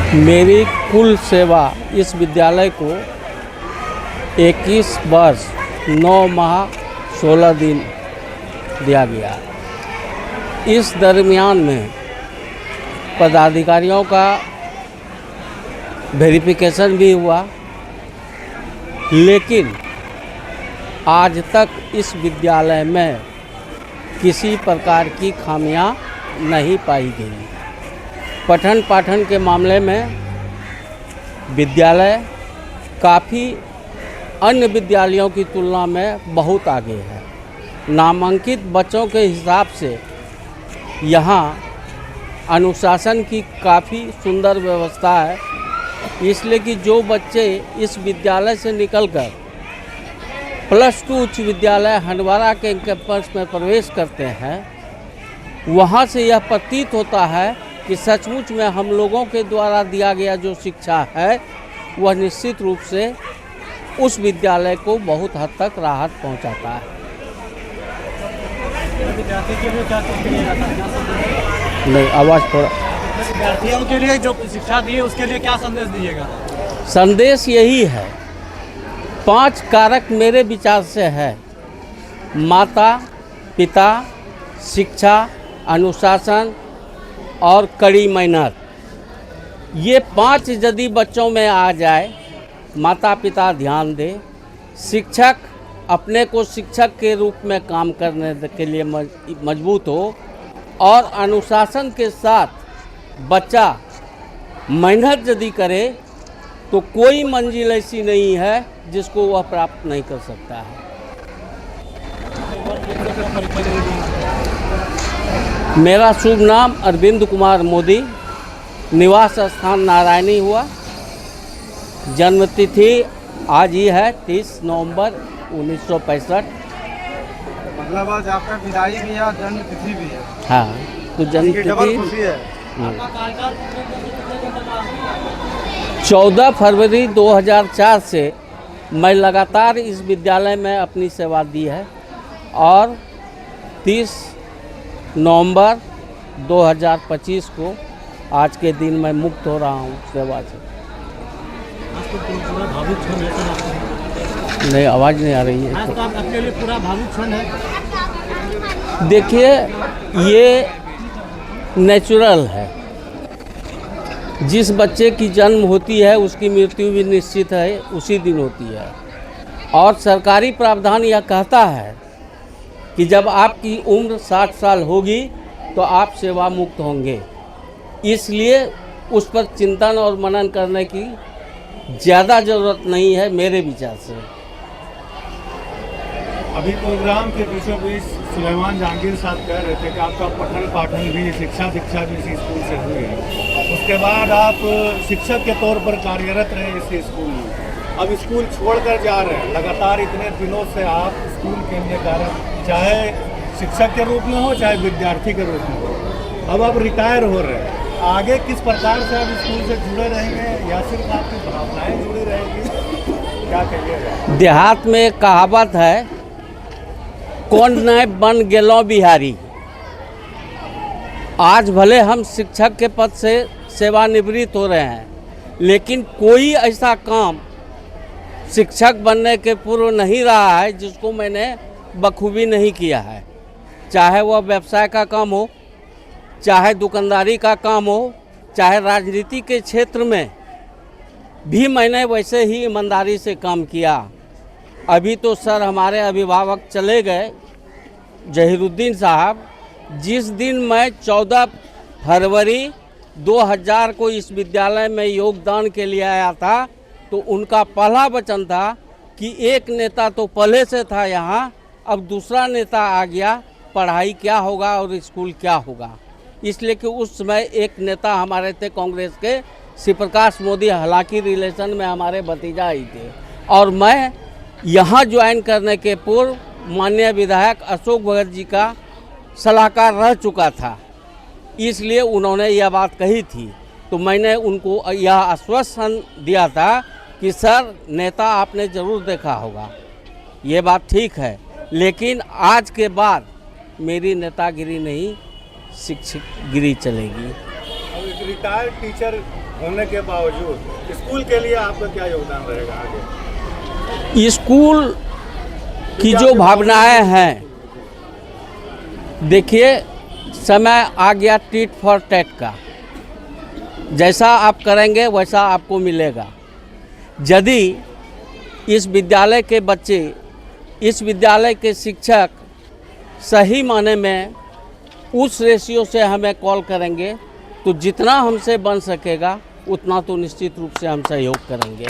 मेरी कुल सेवा इस विद्यालय को 21 वर्ष 9 माह 16 दिन दिया गया। इस दरमियान में पदाधिकारियों का वेरिफिकेशन भी हुआ, लेकिन आज तक इस विद्यालय में किसी प्रकार की खामियां नहीं पाई गई। पठन पाठन के मामले में विद्यालय काफ़ी अन्य विद्यालयों की तुलना में बहुत आगे है। नामांकित बच्चों के हिसाब से यहाँ अनुशासन की काफ़ी सुंदर व्यवस्था है, इसलिए कि जो बच्चे इस विद्यालय से निकलकर +2 उच्च विद्यालय हंडवारा के कैंपस में प्रवेश करते हैं, वहाँ से यह प्रतीत होता है कि सचमुच में हम लोगों के द्वारा दिया गया जो शिक्षा है वह निश्चित रूप से उस विद्यालय को बहुत हद तक राहत पहुंचाता है। नहीं, आवाज़ थोड़ा। विद्यार्थियों के लिए जो शिक्षा दी है उसके लिए क्या संदेश दीजिएगा? संदेश यही है, 5 कारक मेरे विचार से है: माता पिता, शिक्षा, अनुशासन और कड़ी मेहनत। ये 5 यदि बच्चों में आ जाए, माता पिता ध्यान दे, शिक्षक अपने को शिक्षक के रूप में काम करने के लिए मजबूत हो, और अनुशासन के साथ बच्चा मेहनत यदि करे तो कोई मंजिल ऐसी नहीं है जिसको वह प्राप्त नहीं कर सकता है। मेरा शुभ नाम अरविंद कुमार मोदी, निवास स्थान नारायणी हुआ, जन्मतिथि आज ही है 30 नवंबर 1965। मतलब आज आपका विदाई भी है और जन्मतिथि भी है। हाँ, तो जन्मतिथि है। 14 फरवरी 2004 से मैं लगातार इस विद्यालय में अपनी सेवा दी है, और 30 नवंबर 2025 को आज के दिन मैं मुक्त हो रहा हूँ सेवा से। नहीं, आवाज़ नहीं आ रही है। आज तो आपके लिए पूरा भावुक क्षण है। देखिए, ये नेचुरल है। जिस बच्चे की जन्म होती है उसकी मृत्यु भी निश्चित है, उसी दिन होती है। और सरकारी प्रावधान यह कहता है कि जब आपकी उम्र 60 साल होगी तो आप सेवा मुक्त होंगे। इसलिए उस पर चिंतन और मनन करने की ज़्यादा ज़रूरत नहीं है मेरे विचार से। अभी प्रोग्राम के बीचों बीच सुलेमान जहांगीर साहब कह रहे थे कि आपका पठन पाठन भी शिक्षा दीक्षा भी इसी स्कूल से हुई है। उसके बाद आप शिक्षक के तौर पर कार्यरत रहे इसी स्कूल में, अब स्कूल छोड़कर जा रहे हैं। लगातार इतने दिनों से आप स्कूल के लिए कार्य, चाहे शिक्षक के रूप में हो चाहे विद्यार्थी के रूप में हो, अब आप रिटायर हो रहे हैं। आगे किस प्रकार से आप स्कूल से जुड़े रहेंगे या सिर्फ आपकी भावनाएं जुड़ी रहेंगी, क्या कहिएगा? देहात में एक कहावत है, कौन न बन गेलो बिहारी। आज भले हम शिक्षक के पद से सेवानिवृत्त हो रहे हैं, लेकिन कोई ऐसा काम शिक्षक बनने के पूर्व नहीं रहा है जिसको मैंने बखूबी नहीं किया है। चाहे वह व्यवसाय का काम हो, चाहे दुकानदारी का काम हो, चाहे राजनीति के क्षेत्र में भी मैंने वैसे ही ईमानदारी से काम किया। अभी तो सर हमारे अभिभावक चले गए, जहीरुद्दीन साहब, जिस दिन मैं 14 फरवरी 2000 को इस विद्यालय में योगदान के लिए आया था, तो उनका पहला वचन था कि एक नेता तो पहले से था यहाँ, अब दूसरा नेता आ गया, पढ़ाई क्या होगा और स्कूल क्या होगा। इसलिए कि उस समय एक नेता हमारे थे कांग्रेस के, श्री प्रकाश मोदी, हालांकि रिलेशन में हमारे भतीजा ही थे, और मैं यहाँ ज्वाइन करने के पूर्व माननीय विधायक अशोक भगत जी का सलाहकार रह चुका था। इसलिए उन्होंने यह बात कही थी, तो मैंने उनको यह आश्वासन दिया था कि सर नेता आपने ज़रूर देखा होगा, ये बात ठीक है, लेकिन आज के बाद मेरी नेतागिरी नहीं शिक्षकगिरी चलेगी। अब एक रिटायर्ड टीचर होने के बावजूद स्कूल के लिए आपका क्या योगदान रहेगा आगे? स्कूल की जो भावनाएं हैं, देखिए समय आ गया टिट फॉर टैट का। जैसा आप करेंगे वैसा आपको मिलेगा। यदि इस विद्यालय के बच्चे, इस विद्यालय के शिक्षक सही माने में उस रेशियो से हमें कॉल करेंगे तो जितना हमसे बन सकेगा उतना तो निश्चित रूप से हम सहयोग करेंगे।